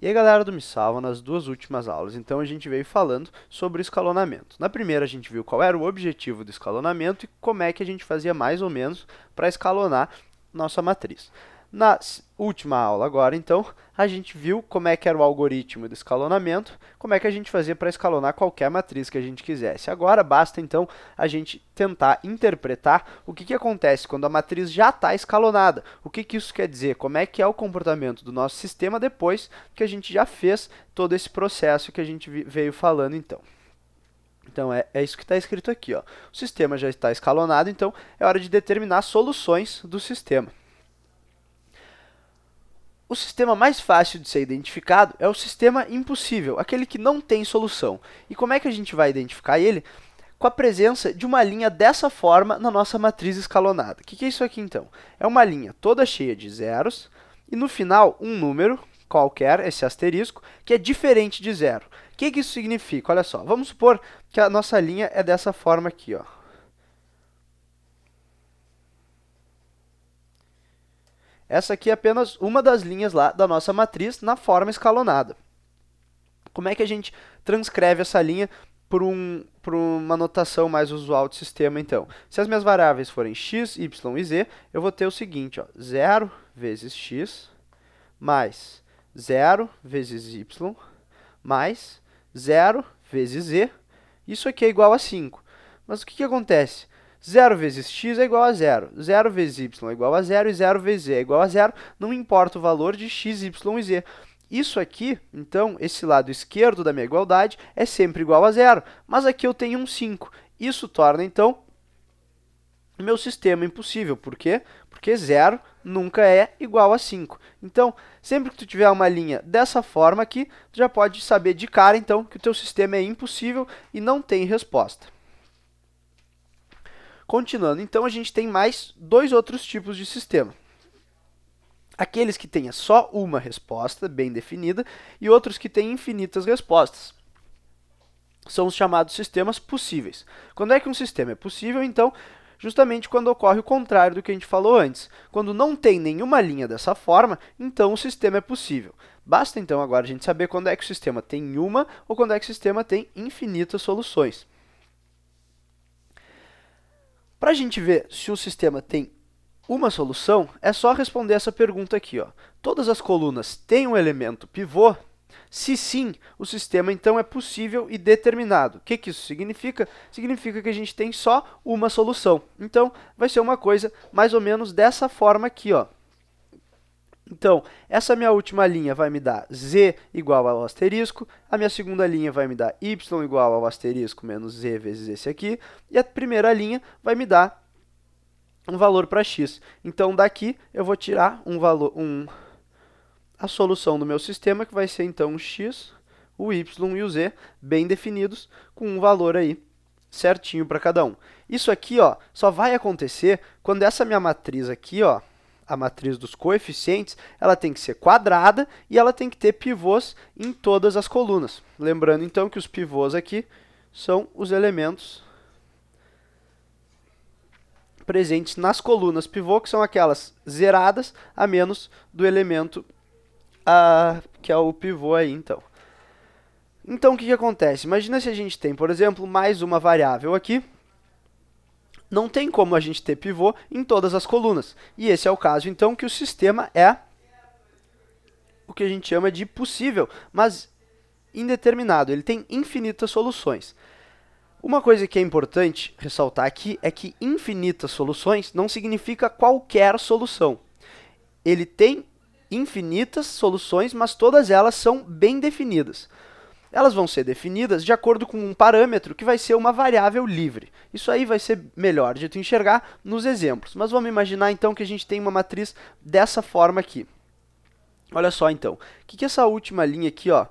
E aí, galera do Me Salva, nas duas últimas aulas, então a gente veio falando sobre o escalonamento. Na primeira, a gente viu qual era o objetivo do escalonamento e como é que a gente fazia mais ou menos para escalonar nossa matriz. Na última aula agora, então, a gente viu como é que era o algoritmo do escalonamento, como é que a gente fazia para escalonar qualquer matriz que a gente quisesse. Agora basta, então, a gente tentar interpretar o que acontece quando a matriz já está escalonada. O que isso quer dizer? Como é que é o comportamento do nosso sistema depois que a gente já fez todo esse processo que a gente veio falando, então. Então, é isso que está escrito aqui, ó. O sistema já está escalonado, então é hora de determinar soluções do sistema. O sistema mais fácil de ser identificado é o sistema impossível, aquele que não tem solução. E como é que a gente vai identificar ele? Com a presença de uma linha dessa forma na nossa matriz escalonada. O que é isso aqui, então? É uma linha toda cheia de zeros e no final um número qualquer, esse asterisco, que é diferente de zero. O que isso significa? Olha só, vamos supor que a nossa linha é dessa forma aqui, ó. Essa aqui é apenas uma das linhas lá da nossa matriz na forma escalonada. Como é que a gente transcreve essa linha por uma notação mais usual do sistema, então? Se as minhas variáveis forem x, y e z, eu vou ter o seguinte, ó, 0 vezes x mais 0 vezes y mais 0 vezes z. Isso aqui é igual a 5. Mas o que acontece? 0 vezes x é igual a 0, 0 vezes y é igual a 0 e 0 vezes z é igual a 0, não importa o valor de x, y e z. Isso aqui, então, esse lado esquerdo da minha igualdade é sempre igual a 0, mas aqui eu tenho um 5. Isso torna, então, meu sistema impossível. Por quê? Porque 0 nunca é igual a 5. Então, sempre que tu tiver uma linha dessa forma aqui, tu já pode saber de cara, então, que o teu sistema é impossível e não tem resposta. Continuando, então, a gente tem mais dois outros tipos de sistema. Aqueles que tenham só uma resposta bem definida e outros que têm infinitas respostas. São os chamados sistemas possíveis. Quando é que um sistema é possível? Então, justamente quando ocorre o contrário do que a gente falou antes. Quando não tem nenhuma linha dessa forma, então o sistema é possível. Basta, então, agora a gente saber quando é que o sistema tem uma ou quando é que o sistema tem infinitas soluções. Para a gente ver se o sistema tem uma solução, é só responder essa pergunta aqui, ó. Todas as colunas têm um elemento pivô? Se sim, o sistema então é possível e determinado. O que isso significa? Significa que a gente tem só uma solução. Então, vai ser uma coisa mais ou menos dessa forma aqui, ó. Então, essa minha última linha vai me dar z igual ao asterisco, a minha segunda linha vai me dar y igual ao asterisco menos z vezes esse aqui, e a primeira linha vai me dar um valor para x. Então, daqui eu vou tirar a solução do meu sistema, que vai ser então o x, o y e o z, bem definidos, com um valor aí certinho para cada um. Isso aqui, ó, só vai acontecer quando essa minha matriz aqui, ó, a matriz dos coeficientes, ela tem que ser quadrada e ela tem que ter pivôs em todas as colunas. Lembrando, então, que os pivôs aqui são os elementos presentes nas colunas pivô, que são aquelas zeradas, a menos do elemento que é o pivô aí, então. Então, o que acontece? Imagina se a gente tem, por exemplo, mais uma variável aqui. Não tem como a gente ter pivô em todas as colunas. E esse é o caso, então, que o sistema é o que a gente chama de possível, mas indeterminado. Ele tem infinitas soluções. Uma coisa que é importante ressaltar aqui é que infinitas soluções não significa qualquer solução. Ele tem infinitas soluções, mas todas elas são bem definidas. Elas vão ser definidas de acordo com um parâmetro que vai ser uma variável livre. Isso aí vai ser melhor de tu enxergar nos exemplos. Mas vamos imaginar então que a gente tem uma matriz dessa forma aqui. Olha só então, o que essa última linha aqui, ó?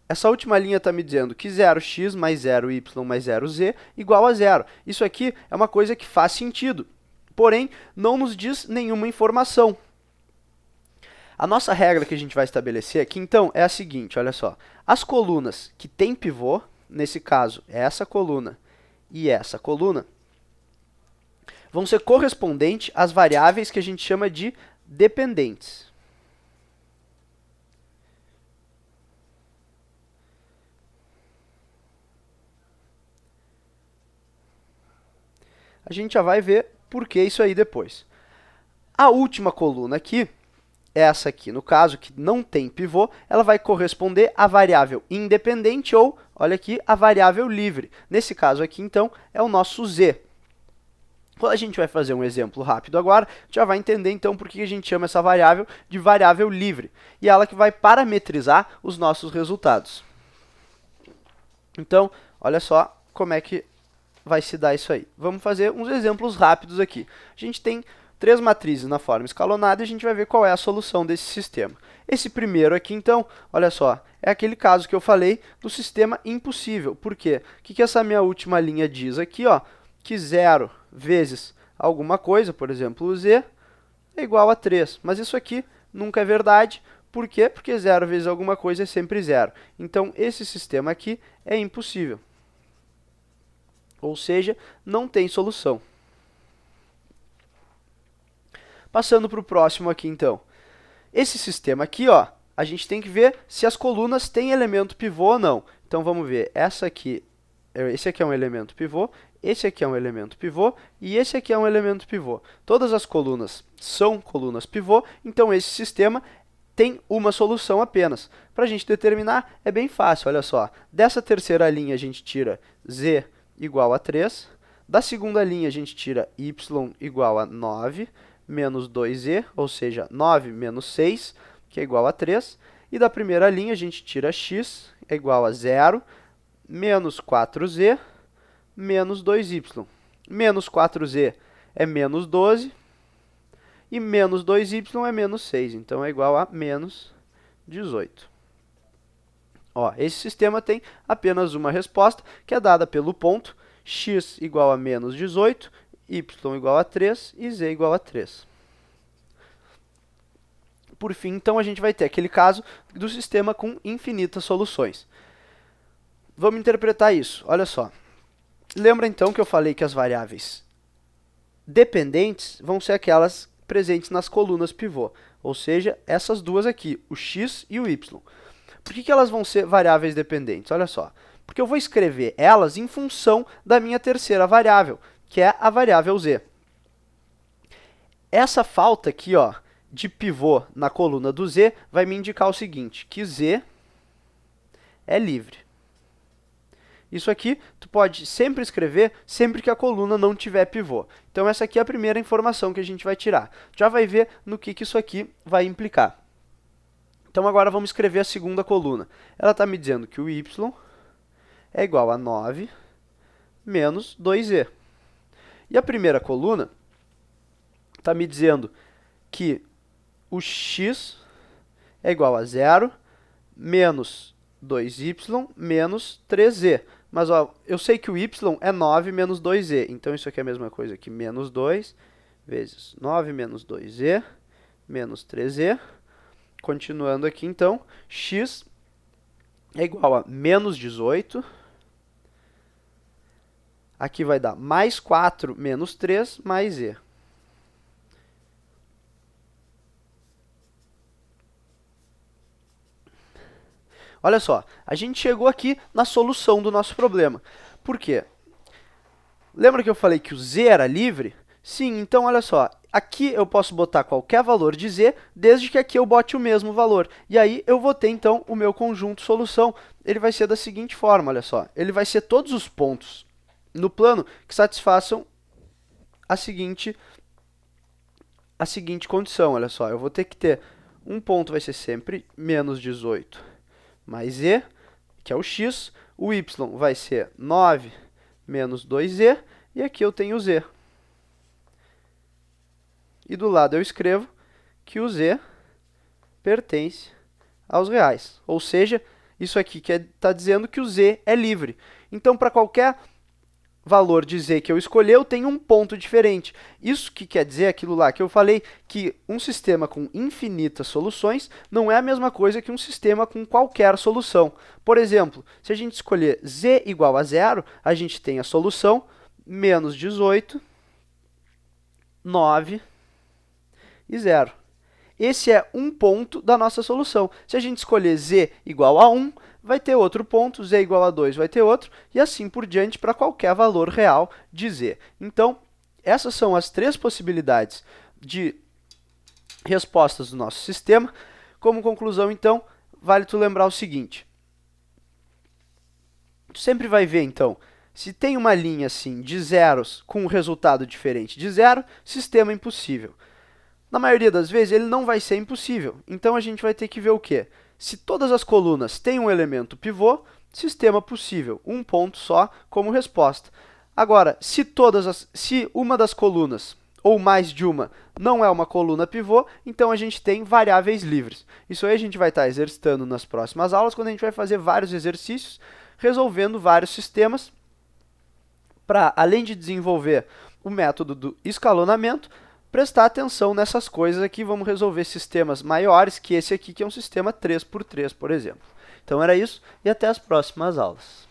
Essa última linha está me dizendo que 0x mais 0y mais 0z igual a 0. Isso aqui é uma coisa que faz sentido, porém não nos diz nenhuma informação. A nossa regra que a gente vai estabelecer aqui, então, é a seguinte, olha só. As colunas que têm pivô, nesse caso, essa coluna e essa coluna, vão ser correspondentes às variáveis que a gente chama de dependentes. A gente já vai ver por que isso aí depois. A última coluna aqui, essa aqui, no caso, que não tem pivô, ela vai corresponder à variável independente ou, olha aqui, a variável livre. Nesse caso aqui, então, é o nosso z. Quando a gente vai fazer um exemplo rápido agora, a gente já vai entender então por que a gente chama essa variável de variável livre. E ela que vai parametrizar os nossos resultados. Então, olha só como é que vai se dar isso aí. Vamos fazer uns exemplos rápidos aqui. A gente tem 3 matrizes na forma escalonada e a gente vai ver qual é a solução desse sistema. Esse primeiro aqui, então, olha só, é aquele caso que eu falei do sistema impossível. Por quê? O que essa minha última linha diz aqui, ó? Que 0 vezes alguma coisa, por exemplo, o z, é igual a 3. Mas isso aqui nunca é verdade. Por quê? Porque 0 vezes alguma coisa é sempre 0. Então, esse sistema aqui é impossível. Ou seja, não tem solução. Passando para o próximo aqui, então. Esse sistema aqui, ó, a gente tem que ver se as colunas têm elemento pivô ou não. Então, vamos ver. Esse aqui é um elemento pivô, esse aqui é um elemento pivô e esse aqui é um elemento pivô. Todas as colunas são colunas pivô, então esse sistema tem uma solução apenas. Para a gente determinar, é bem fácil, olha só. Dessa terceira linha, a gente tira z igual a 3. Da segunda linha, a gente tira y igual a 9 menos 2z, ou seja, 9 menos 6, que é igual a 3. E da primeira linha, a gente tira x é igual a 0, menos 4z, menos 2y. Menos 4z é menos 12, e menos 2y é menos 6, então é igual a menos 18. Ó, esse sistema tem apenas uma resposta, que é dada pelo ponto x igual a menos 18, y igual a 3 e z igual a 3. Por fim, então, a gente vai ter aquele caso do sistema com infinitas soluções. Vamos interpretar isso. Olha só. Lembra, então, que eu falei que as variáveis dependentes vão ser aquelas presentes nas colunas pivô. Ou seja, essas duas aqui, o x e o y. Por que elas vão ser variáveis dependentes? Olha só. Porque eu vou escrever elas em função da minha terceira variável, que é a variável z. Essa falta aqui, ó, de pivô na coluna do z vai me indicar o seguinte, que z é livre. Isso aqui tu pode sempre escrever sempre que a coluna não tiver pivô. Então essa aqui é a primeira informação que a gente vai tirar. Já vai ver no que isso aqui vai implicar. Então agora vamos escrever a segunda coluna. Ela está me dizendo que o y é igual a 9 menos 2z. E a primeira coluna está me dizendo que o x é igual a 0 menos 2y menos 3z. Mas ó, eu sei que o y é 9 menos 2z. Então isso aqui é a mesma coisa que menos 2 vezes 9 menos 2z menos 3z. Continuando aqui, então, x é igual a menos 18. Aqui vai dar mais 4 menos 3 mais z. Olha só, a gente chegou aqui na solução do nosso problema. Por quê? Lembra que eu falei que o z era livre? Sim, então olha só, aqui eu posso botar qualquer valor de z, desde que aqui eu bote o mesmo valor. E aí eu vou ter então o meu conjunto solução. Ele vai ser da seguinte forma, olha só. Ele vai ser todos os pontos no plano que satisfaçam a seguinte condição, olha só. Eu vou ter que ter um ponto vai ser sempre menos 18 mais z, que é o x. O y vai ser 9 menos 2z, e aqui eu tenho o z. E do lado eu escrevo que o z pertence aos reais. Ou seja, isso aqui está dizendo que o z é livre. Então, para qualquer valor de z que eu escolher, eu tenho um ponto diferente. Isso que quer dizer aquilo lá que eu falei, que um sistema com infinitas soluções não é a mesma coisa que um sistema com qualquer solução. Por exemplo, se a gente escolher z igual a 0, a gente tem a solução menos 18, 9 e 0. Esse é um ponto da nossa solução. Se a gente escolher z igual a 1, vai ter outro ponto, z igual a 2 vai ter outro, e assim por diante para qualquer valor real de z. Então, essas são as 3 possibilidades de respostas do nosso sistema. Como conclusão, então, vale tu lembrar o seguinte. Tu sempre vai ver, então, se tem uma linha assim de zeros com um resultado diferente de zero, sistema impossível. Na maioria das vezes, ele não vai ser impossível. Então, a gente vai ter que ver o quê? Se todas as colunas têm um elemento pivô, sistema possível, um ponto só como resposta. Agora, se uma das colunas, ou mais de uma, não é uma coluna pivô, então a gente tem variáveis livres. Isso aí a gente vai estar exercitando nas próximas aulas, quando a gente vai fazer vários exercícios, resolvendo vários sistemas, para, além de desenvolver o método do escalonamento, prestar atenção nessas coisas aqui. Vamos resolver sistemas maiores que esse aqui, que é um sistema 3x3, por exemplo. Então era isso, e até as próximas aulas.